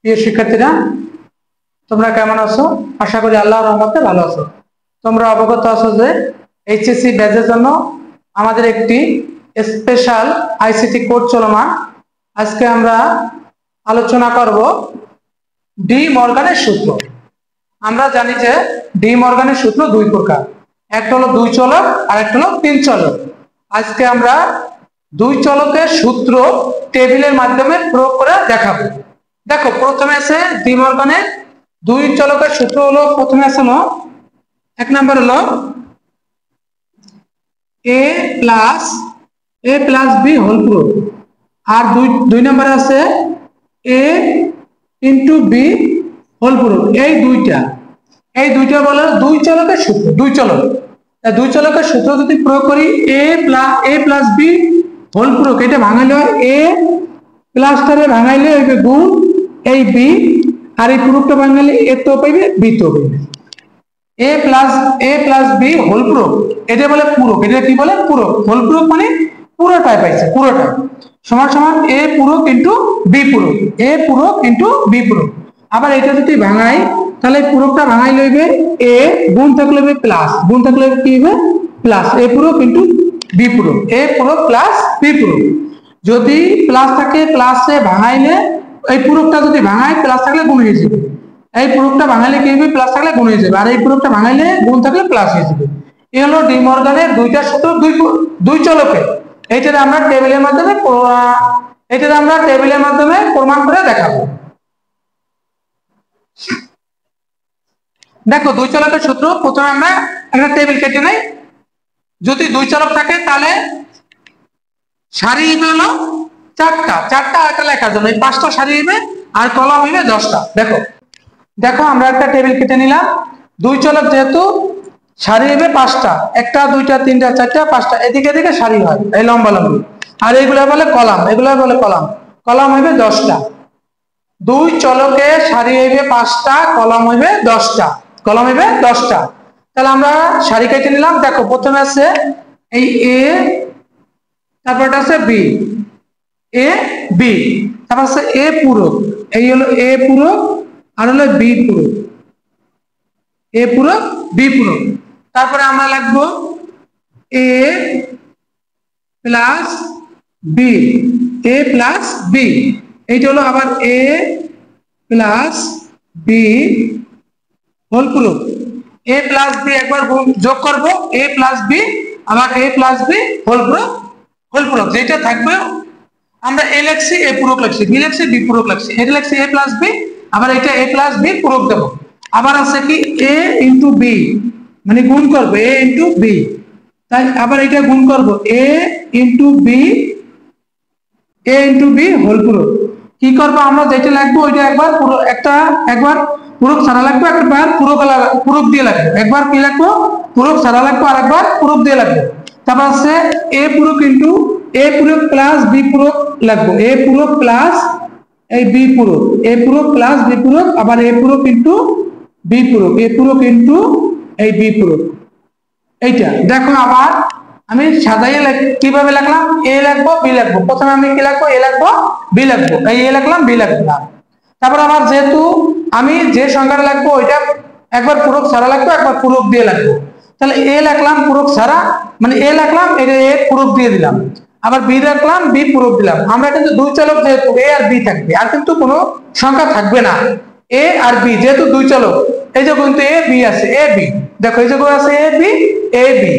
প্রিয় শিক্ষার্থীরা, তোমরা কেমন আছো? আশা করি আল্লাহর রহমতে ভালো আছো। তোমরা অবগত আছো যে এইচএসসি ব্যাচের জন্য আমাদের একটি স্পেশাল আইসিটি কোর্স চলমান। আজকে আমরা আলোচনা করব ডি মর্গানের সূত্র। আমরা জানি যে ডি মর্গানের সূত্র দুই প্রকার, একটা হলো দুই চলক আর একটা হলো তিন চলক। আজকে আমরা দুই চলকের সূত্র টেবিলের মাধ্যমে প্রয়োগ করে দেখাবো। দেখো, প্রথমে আছে ডি মর্গানের দুই চলকের সূত্র হলো, প্রথমে আছে হলো এক নম্বর হলো এ প্লাস বি হোল প্রুফ, আর দুই নম্বরে আছে এ ইন্টু বি হোল প্রুফ। এই দুইটা বলে দুই চলকের সূত্র। দুই চলকের সূত্র যদি প্রয়োগ করি এ প্লাস বি হোল প্রুফ, এটা ভাঙাইলে হয় এ প্লাসটারে ভাঙাইলে হইবে গুণ এই বি, আর এই প্রুফটা ভাঙাইলে এ তো পাইবে বি তো পাইবে। এ প্লাস বি হোল প্রুফ, এটা বলে পূরক। এটা কি বলে? পূরক। হোল প্রুফ মানে পুরোটাই পাইছে, পুরোটা সমান সমান এ পূরক ইন্টু বি পূরক, এ পূরক ইন্টু বি পূরক। আবার এটা যদি ভাঙাই তাহলে পূরকটা ভাঙাই লইবে এ, গুণ থাকলে হবে প্লাস, গুণ থাকলে কি হবে প্লাস, এ পূরক ইন্টু বি পূরক, এ পূরক প্লাস বি পূরক। যদি প্লাস থাকে প্লাসে ভাঙাইলে এই পূরকটা যদি ভাঙাই প্লাস থাকলে গুণ হয়ে যাবে, এই পূরকটা ভাঙাইলে কি হবে প্লাস থাকলে গুণ হয়ে যাবে, আর এই পূরকটা ভাঙাইলে গুণ থাকলে প্লাস হয়ে যাবে। এই হলো ডি মর্গানের দুইটা সূত্র দুই চলকে। এইটা আমরা টেবিলের মাধ্যমে প্রমাণ করে দেখাবো। দেখো, দুই চলকের সূত্র প্রথমে আমরা একটা টেবিল কেটে নেই। যদি দুই চলক থাকে তাহলে সারি হলো চারটা এটা লেখার জন্য এই পাঁচটা সারি হইবে, আর কলাম হইবে 10টা। দেখো আমরা একটা টেবিল কেটে নিলাম। দুই চলক যেহেতু সারি হইবে 5টা, একটা দুইটা তিনটা চারটা পাঁচটা, এদিকে এদিকে সারি হয় এই লম্বা লম্বি, আর এইগুলা বলে কলাম, কলাম হইবে 10টা। দুই চলকে সারি হইবে 5টা, কলাম হইবে 10টা। তাহলে আমরা সারি কেটে নিলাম। দেখো, প্রথমে আছে এই এ, তারপর আছে বি, তারপর আছে এ পূরক, এই হলো এ পূরক আর হলো বি পূরক, এ পূরক বি পূরক। তারপরে আমরা লিখবো এ প্লাস বি, এইটা হলো আবার এ প্লাস বি হোল প্রুফ। এ প্লাস বি একবার যোগ করবো, এ প্লাস বি আবার এ প্লাস বি হোল প্রুফ। যেটা থাকবে আমরা এ লিখছি, এ পূরক লিখছি, বি লিখছি, বি পূরক লিখছি, এটা লিখছি এ প্লাস বি, আবার এটা এ প্লাস বি পূরক দেব। আবার আছে কি এ ইন্টু বি, মানে গুণ করবো এ ইন্টু বি, তাই আবার এটা গুণ করবো এ ইন্টু বি হোল প্রুফ। কি করবো আমরা? যেটা লাগবো ওইটা একবার পুরক ছাড়া লাগবে, একবার পুরক দিয়ে লাগবে, একবার কি লাগবো পুরক ছাড়া লাগবো, আর একবার পুরক দিয়ে লাগবে। তারপর আছে এ পূরক ইন্টু এ পূরক প্লাস বি পূরক লাগবো, এ পূরক প্লাস এই বি পূরক, এ পূরক প্লাস বি পূরক, আবার এ পূরক ইন্টু বি পূরক, এ পূরক ইন্টু এই বি পূরক। এইটা দেখো, আবার আমি সাজাইয়ে কিভাবে লিখলাম, এ লিখবো বি লিখবো, প্রথমে আমি কি লিখবো এ লিখবো বি লিখবো, এই এ লিখলাম বি লিখলাম। তারপর আবার যেহেতু আমি যে সংখ্যাটা লিখবো ওইটা একবার পূরক ছাড়া লিখবো, একবার পূরক দিয়ে লিখবো। তাহলে এ লিখলাম পূরক ছাড়া, মানে এ লিখলাম এটা এ পূরক দিয়ে দিলাম, আবার বি লিখলাম বি পূরক দিলাম। আমরা কিন্তু দুই চলক যেহেতু এ আর বি থাকবে, আর কিন্তু কোনো সংখ্যা থাকবে না। এ আর বি যেহেতু দুই চলক, এই যে কিন্তু এ বি আছে, এ বি, দেখো এই যে আছে এ বি।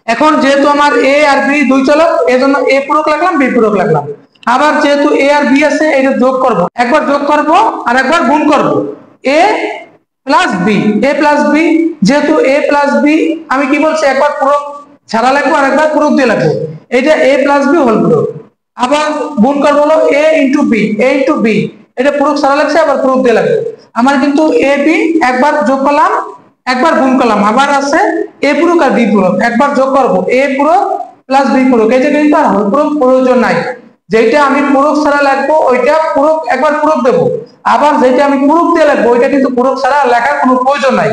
এখন যেহেতু আমার এ আর বি দুই চলক, এজন্য এ পূরক লাগলাম বি পূরক লাগলাম। আবার যেহেতু এ আর বি আছে, এটা যোগ করব, একবার যোগ করব আর একবার গুণ করব, এ প্লাস বি, যেহেতু এ প্লাস বি আমি কি বলছি একবার পূরক ছাড়া লাগবো আর একবার পূরক দিয়ে লাগবো, এটা এ প্লাস বি হোল প্রুফ। আবার গুণ করব হলো এ ইন্টু বি, এটা পূরক ছাড়া লাগছে, আবার পূরক দিয়ে লাগবে। আমার কিন্তু এ বি একবার যোগ করলাম একবার গুণ করলাম, আবার আছে এ পূরক আর বি পূরক, একবার যোগ করব এ পূরক প্লাস বি পূরক, এই যে কিন্তু আর হোল প্রুফ প্রয়োজন নাই। যেটা আমি পূরক ছাড়া লাগবো ওইটা পূরক একবার পূরক দেব, আবার যেটা আমি পূরক দিয়ে লাগবো ওইটা কিন্তু পূরক ছাড়া লেখার কোনো প্রয়োজন নাই,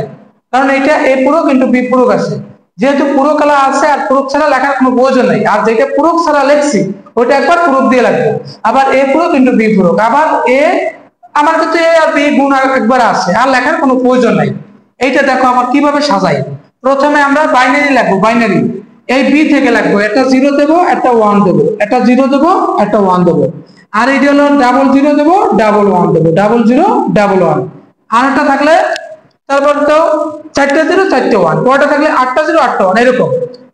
কারণ এটা এ পূরক ইন্টু বি পূরক আছে। যেহেতু পূরক আছে আর পূরক ছাড়া লেখার কোনো প্রয়োজন নাই, আর যেটা পূরক ছাড়া লিখছি ওইটা একবার পূরক দিয়ে লাগবে, আবার এ পূরক ইন্টু বি পূরক, আবার এ আমার কাছে এ আর বি গুণ একবার আছে, আর লেখার কোনো প্রয়োজন নাই। এইটা দেখো আমার কিভাবে সাজাই। প্রথমে আমরা বাইনারি লিখবো, বাইনারি এই বি থেকে লিখবো, একটা 0 দেবো, একটা 1 দেবো, একটা 0 দেবো, একটা 1 দেবো। আর এটা হলো ডাবল 0 দেবো, ডাবল 1 দেবো, ডাবল 0 ডাবল 1। আর একটা থাকলে তারপর তো 4টে 0 4টে 1, কয়টা থাকলে 8টা 0 8টা 1, এরকম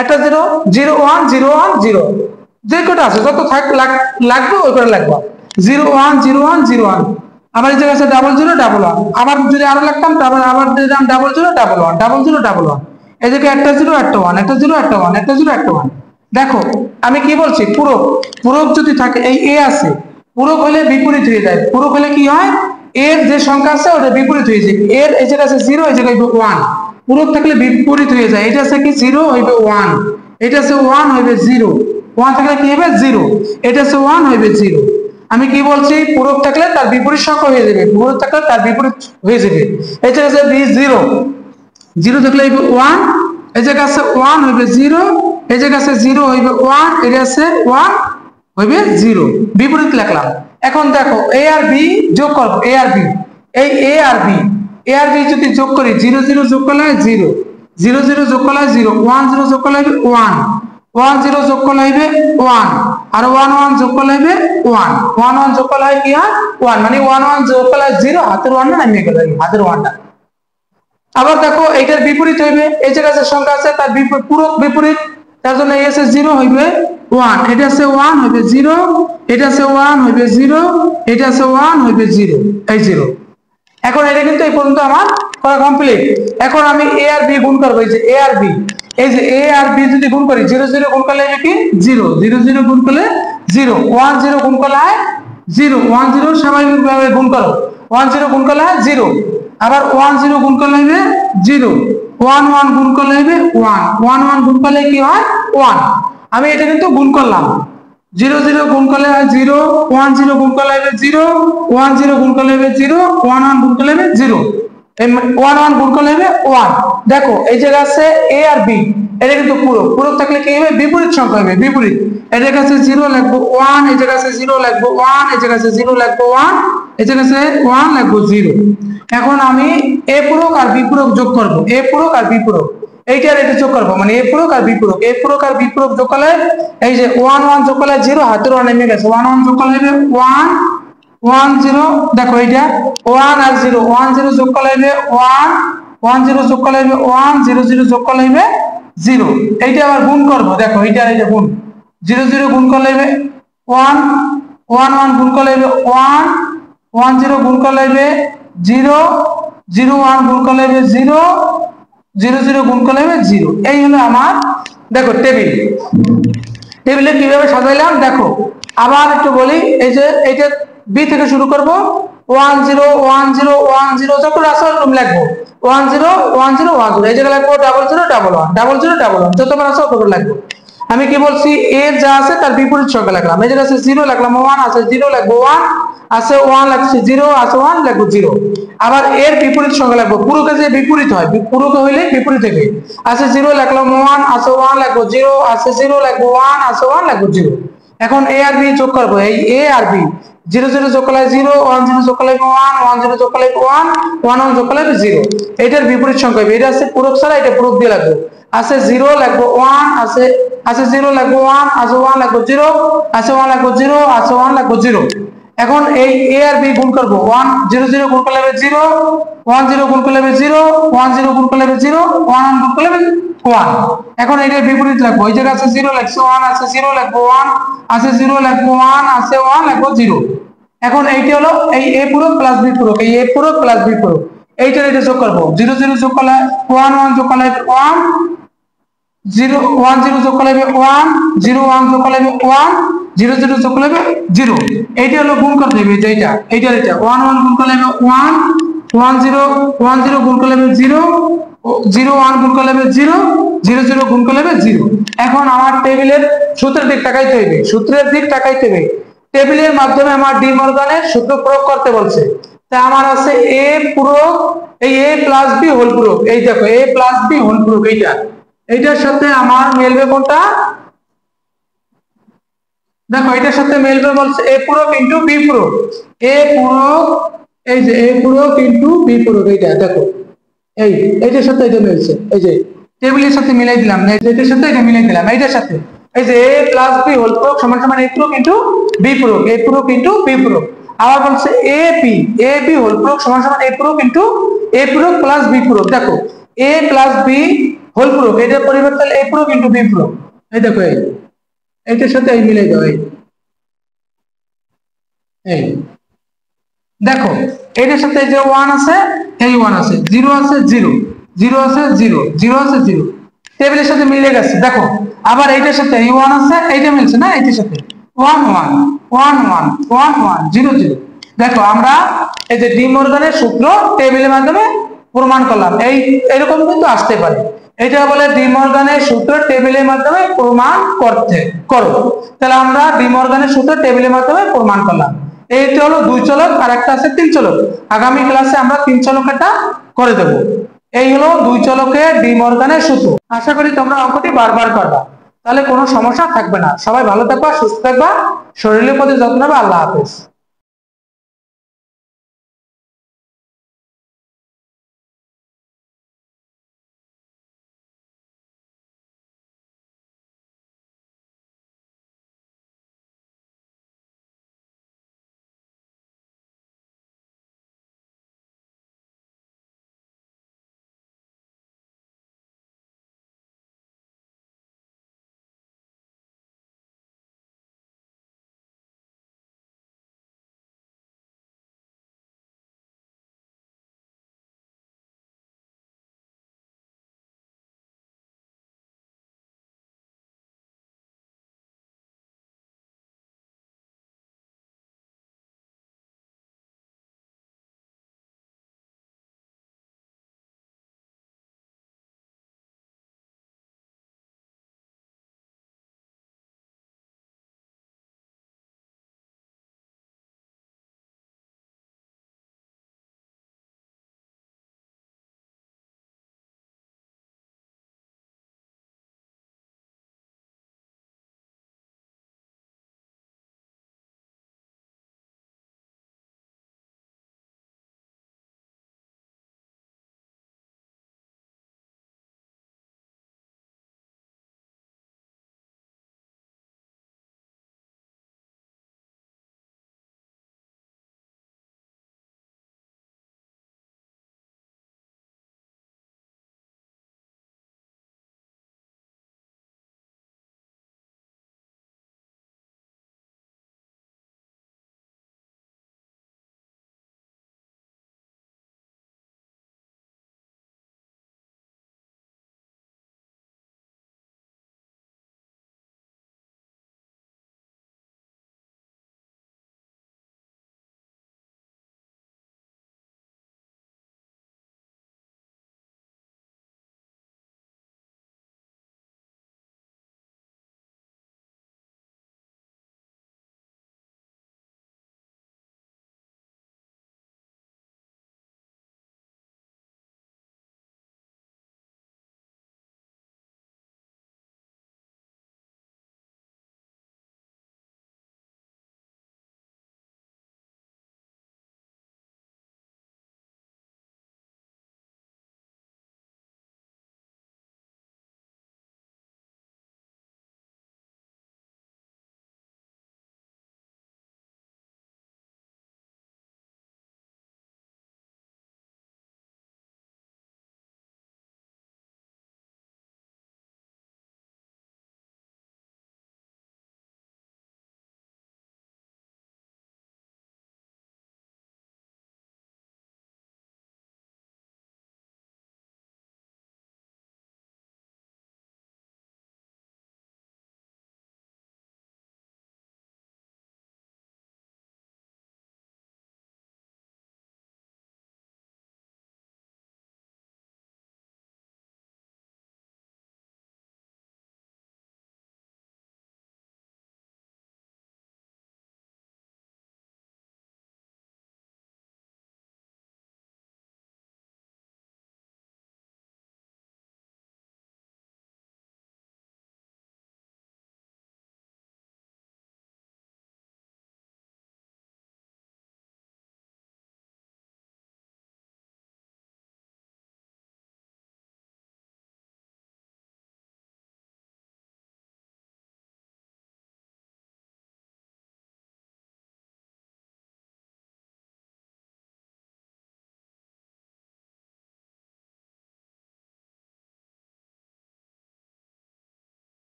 একটা 0 0 1 0 1 0, যে কটা আছে যত থাক লাগবে ওই করে লাগবে 0 1 0 1 0 1। আবার এই জায়গায় আছে ডাবল 0 ডাবল 1, আবার যদি আরো লাগতাম তারপর আবার দিলাম ডাবল 0 ডাবল 1 ডাবল 0 ডাবল 1। এই জায়গায় একটা 0 একটা 1 একটা 0 একটা 1 একটা 0 একটা 1। দেখো আমি কি বলছি, পূরক, পূরক যদি থাকে এই এ আছে, পূরক হলে বিপরীত হয়ে যায়। পূরক হলে কি হয়, এর যে সংখ্যা আছে ওটা বিপরীত হয়ে যায়। এর এই জায়গায় আছে 0, এই জায়গায় 1, পূরক থাকলে বিপরীত হয়ে যায়। এটা আছে কি 0 হইবে 1, এটা আছে 1 হইবে 0, 1 থাকলে কি হবে 0, এটা আছে 1 হইবে 0। আমি কি বলছি, পূরক থাকলে তার বিপরীত সংখ্যা হয়ে যাবে, পূরক থাকলে তার বিপরীত হয়ে যাবে। এই জায়গায় আছে বি 0, 0 থাকলে হইবে 1, এই জায়গায় আছে 1 হইবে 0, এই জায়গায় আছে 0 হইবে 1, এটা আছে 1 হইবে 0, বিপরীত লিখলাম। এখন দেখো এ আর বি যোগ করব, এ আর বি, এই এ আর বি, এ আর বি যদি যোগ করি 0 0 যোগ করলে 0, 0 0 যোগ করলে 0, 1 0 যোগ করলে 1, 1 0 যোগ করলে 1, আর 1 1 যোগ করলে 1, 1 1 যোগ করলে কি হয় 1, মানে 1 1 যোগ করলে 0, হাতের 1 না নামিয়ে গেল, হাতের 1টা। আবার দেখো এইটার বিপরীত হইবে, এই জায়গায় যে সংখ্যা আছে তার পূরক বিপরীত, তার জন্য এই আছে 0 হইবে 1, এটা আছে 1 হইবে 0, এটা আছে 1 হইবে 0, এটা আছে 1 হইবে 0, এই 0। এখন এটা কিন্তু এই পর্যন্ত আমার করা কমপ্লিট। এখন আমি এ আর বি গুণ করব, এই যে এ আর বি, এই যে এ আর বি যদি গুণ করি 0 0 গুণ করলে কি 0, 0 0 গুণ করলে 0, 1 0 গুণ করলে 0, 1 0 স্বাভাবিকভাবে গুণ করো, 1 0 গুণ করলে 0, আবার 1 0 গুণ করলে হবে 0, 1 1 গুণ করলে হবে 1, 1 1 গুণ করলে কি হয় 1। আমি এটা কিন্তু গুণ করলাম, 0 0 গুণ করলে হয় 0, 1 0 গুণ করলে হবে 0, 1 0 গুণ করলে হবে 0, 1 1 গুণ করলে হবে 0, 1 1 গুণ করলে হবে 1। দেখো এই জায়গা আছে এ আর বি, এটা কিন্তু পূরক, পূরক থাকলে কি হবে বিপরীত সংখ্যা হবে, বিপরীত। এর কাছে 0 লিখবো 1, এই জায়গা আছে 0 লিখবো 1, এই জায়গা আছে 0 লিখবো 1, এই জায়গা আছে 1 লিখবো 0। এখন আমি এ পূরক আর বি পূরক যোগ করব, এ পূরক আর বি পূরক, এইটার এটা যোগ করব, মানে এ পূরক আর বি পূরক, এ পূরক আর বি পূরক যোগ করলে এই যে 1 1 যোগ করলে 0, হাতের 1 নেমে গেছে, 1 1 যোগ করলে হবে 1 1 0। দেখো এইটা 1 আর 0, 1 0 যোগ করলে হবে 1, 1 0 যোগ করলে হবে 1, 0 0 যোগ করলে হবে 0। এইটা আবার গুণ করব, দেখো এইটা এই যে গুণ, 0 0 গুণ করলে হবে 1, 1 1 গুণ করলে হবে 1, 1 0 গুণ করলে হবে 0, 0 1 গুণ করলে হবে 0, 0 0 গুণ করলে হবে 0। এই হলো আমার দেখো টেবিল। টেবিলে কিভাবে সাজাইলাম দেখো, আবার একটু বলি, এই যে এইটা বি থেকে শুরু করব, 1 0 1 0 1 0 যত আছে ওরকম লিখবো, 1 0 1 0 1 0, এই জায়গায় লিখবো 0 0 1 1 0 0 1 যতবার আছে ততবার লিখবো। আমি কি বলছি, এর যা আছে তার বিপরীত সংখ্যা লিখলাম, এই জায়গায় আছে 0 লিখলাম, 1 আছে 0 লিখবো 1, আছে 1 লিখছি 0, আছে 1 লিখবো 0। আবার এর বিপরীত সংখ্যা লিখবো, পুরোকে যে বিপরীত হয়, পুরোকে হইলে বিপরীত হবে, আছে 0 লিখলাম 1, আছে 1 লিখবো 0, আছে 0 লিখবো 1, আছে 1 লিখবো 0। এখন এ আর বি যোগ করবো, এই এ আর বি 0 0 যোগ করলে 0, 1 0 যোগ করলে 1, 1 0 যোগ করলে 1, 1 1 যোগ করলে 0। এটার বিপরীত সংখ্যা হবে, এটা আছে পূরক ছাড়া, এটা পূরক দিয়ে লাগবে, আছে 0 লিখবো 1, আছে 0 লিখবো 1, আছে 1 লিখবো 0, আছে 1 লিখবো 0, আছে 1 লিখবো 0। এখন এই এ আর বি গুণ করব, 1 0 0 গুণ করলে হবে 0, 1 0 গুণ করলে হবে 0, 1 0 গুণ করলে হবে 0, 1 1 গুণ করলে হবে 1। এখন এটার বিপরীত লিখবো, এই জায়গায় আছে 0 লিখছি 1, আছে 0 লিখবো 1, আছে 0 লিখবো 1, আছে 1 লিখবো 0। এখন এইটা হলো এই এ পূরক প্লাস বি পূরক, এই এ পূরক প্লাস বি পূরক, এইটার এটা যোগ করব, 0 0 যোগ করলে 1 1 যোগ করলে 1, 0 1 0 যোগ করলে 1, 0 1 যোগ করলে 1, 0 0 যোগ করলে 0। এইটা হলো গুণ করতে হবে, এইটা এইটা এটা 1 1 গুণ করলে 1, 1 0 1 0 গুণ করলে 0, 0 1 গুণ করলে 0, 0 0 গুণ করলে 0। এখন আমার টেবিলের সূত্রের দিক তাকাইতে হবে, সূত্রের দিক তাকাইতে হবে। টেবিলের মাধ্যমে আমার ডি মর্গানের সূত্র প্রয়োগ করতে বলছে, তাই আমার আছে এ পূরক, এই এ প্লাস বি হোল পূরক, এই দেখো এ প্লাস বি হোল পূরক, এইটা এইটার সাথে আমার মিলবে কোনটা, দেখো এটার সাথে মিলবে বলছে এ পূরক ইনটু বি পূরক, এ পূরক এই যে এ পূরক ইন্টু বি পূরক, এইটা দেখো এইটার সাথে এটা মিলছে, এই যে টেবিলের সাথে মিলাই দিলাম, এটার সাথে এটা মিলাই দিলাম, এইটার সাথে এই যে এ প্লাস বি হোল পূরক সমান সমান এ পূরক ইন্টু বি পূরক, এ পূরক ইন্টু বি পূরক। আবার বলছে এ বি হোল পূরক সমান সমান এ পূরক ইন্টু এ পূরক প্লাস বি পূরক। দেখো এ প্লাস বি হোল পূরক, এটার পরিবর্তে এ পূরক ইন্টু বি পূরক। এই দেখো এইটার সাথে এই মিলাই দাও, এই দেখো এটার সাথে যে 1 আছে, এই 1 আছে, 0 আছে 0, 0 আছে 0, 0 আছে 0, টেবিলের সাথে মিলে গেছে। দেখো আবার এইটার সাথে এই 1 আছে, এইটা মিলছে না, এইটার সাথে 1 1 1 1 1 1 0 0। দেখো আমরা এই যে ডি মর্গানের সূত্র টেবিলের মাধ্যমে প্রমাণ করলাম, এরকম কিন্তু আসতে পারে। এটা বলে ডি মর্গানের সূত্র টেবিলের মাধ্যমে প্রমাণ করো। তাহলে আমরা ডি মর্গানের সূত্র টেবিলের মাধ্যমে প্রমাণ করলাম। এইটা হলো 2 চলক আর একটা আছে 3 চলক। আগামী ক্লাসে আমরা 3 চলকটা করে দেব। এই হলো 2 চলকের ডি মর্গানের সূত্র। আশা করি তোমরা অঙ্কটি বারবার করবা, তাহলে কোনো সমস্যা থাকবে না। সবাই ভালো থাকবা, সুস্থ থাকবা, শরীরের প্রতি যত্ন নেবা। আল্লাহ হাফেজ।